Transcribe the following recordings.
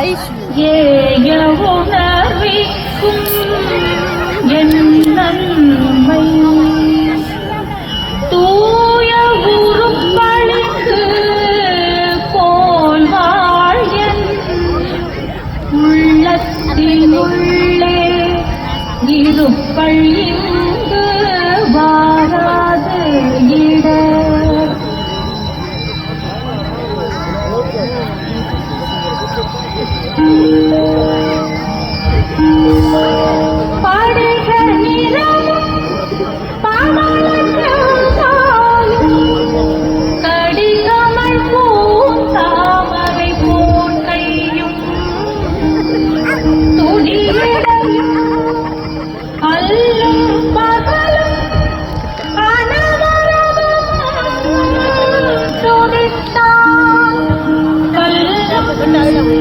ஏய உணர்விக்கும் என் நன்மை தூய உருப்பளிக்கு போல் வாழ்யன் உள்ளத்தில் உள்ளே இருப்பள் இங்கு வாராது இட பாடுக நிறமும் கடிகமல் பூந்தாமரை போன் கையும் துடியிடையும் அல்லும் பகலும் அனவரமும் துடித்தான் கல்லும்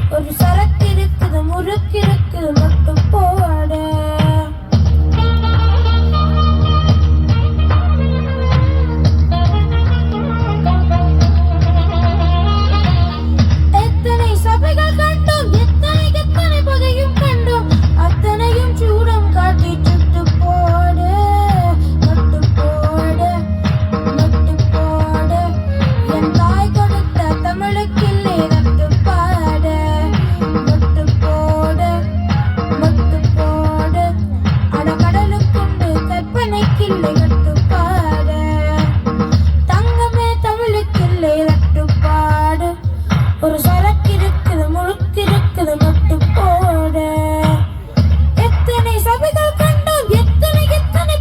ஒரு சரக்கு இருக்குது முறுக்கு இருக்கு மட்டும் போட எத்தனை சபைகள் கண்டோம் எத்தனை பகையும் கண்டோம் அத்தனையும் சூடம் காட்டி சுட்டு போட மட்டு போட மட்டு போட என் தாய் கொடுத்த தமிழுக்கில்லை நட்டு பாட மட்டு போட மட்டு போட அட கடலுக்குண்டு கற்பனைக்கில்லை கட்டு பாட தங்கமே தமிழுக்கில்லை நட்டு பாடு ஒரு சரக்கு இருக்குது முழுக்கு இருக்குது மட்டு போட எத்தனை சபைகள் கண்டோம் எத்தனை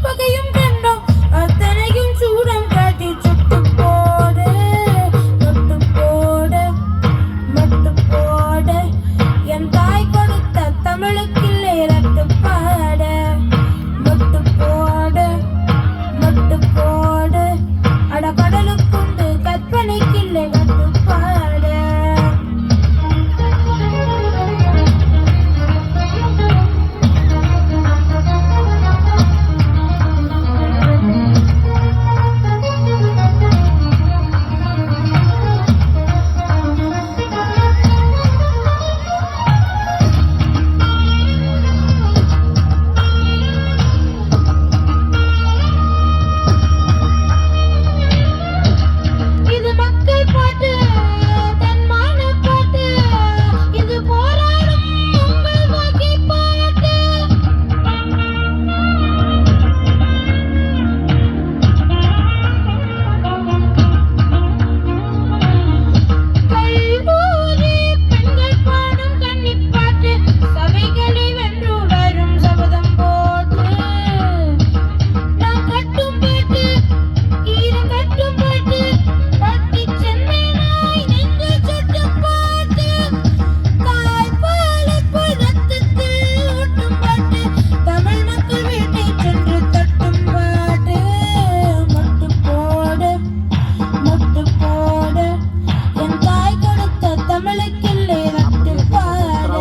பகையும் கண்டோம் அத்தனையும் சூடம் காட்டி சுட்டு போட மட்டு போட மட்டு போட என் தாய் கொடுத்த தமிழுக்கில்லை ரட்டு பாட மட்டு போட மட்டு போட அட கடலுக்குண்டு கற்பனைக்கில்லை கட்டு பாட இது மக்கள் பாட்டு தன்மான பாட்டு இது போராடும் உங்கள் வகை பாட்டு கல்லூரி பெண்கள் பாடும் கன்னிப்பாட்டு சபைகளை வென்று வரும் சபதம் போட்டு நான் கட்டும் பாட்டு ஈரம் கட்டும் பாட்டு பட்டி சென்னை நாய் நெஞ்சு சுட்டும் பாட்டு தாய்ப்பாலை போல் ரத்தத்தில் ஊட்டும் பாட்டு தமிழ் மக்கள் வீட்டை சென்று தட்டும் பாட்டு மட்டு போட மட்டு போட என் தாய் கொடுத்த தமிழுக்கில்லை நட்டு பாட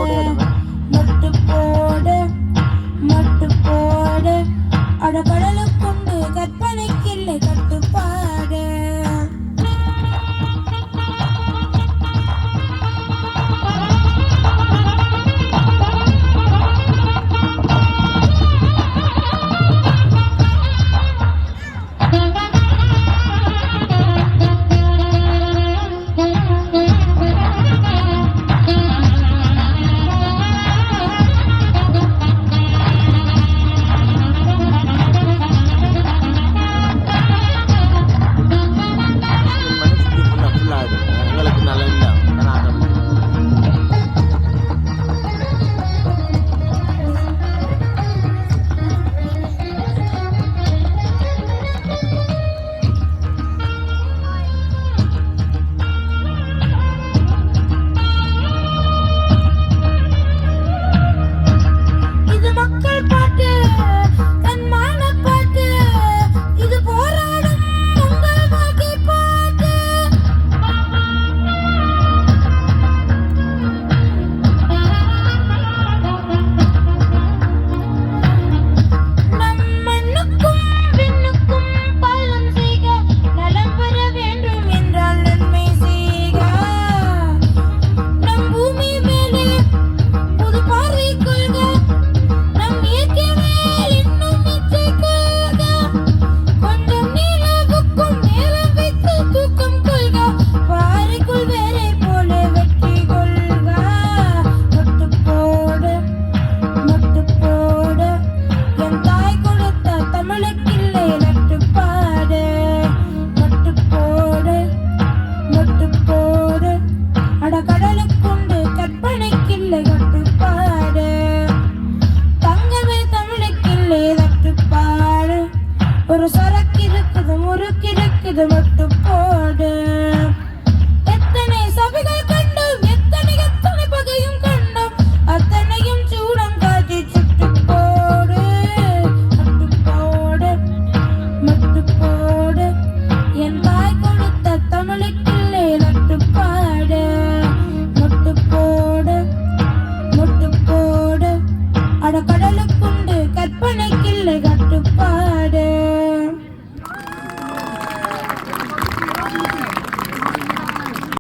மட்டு போட மட்டு போட அட கடலுக்கு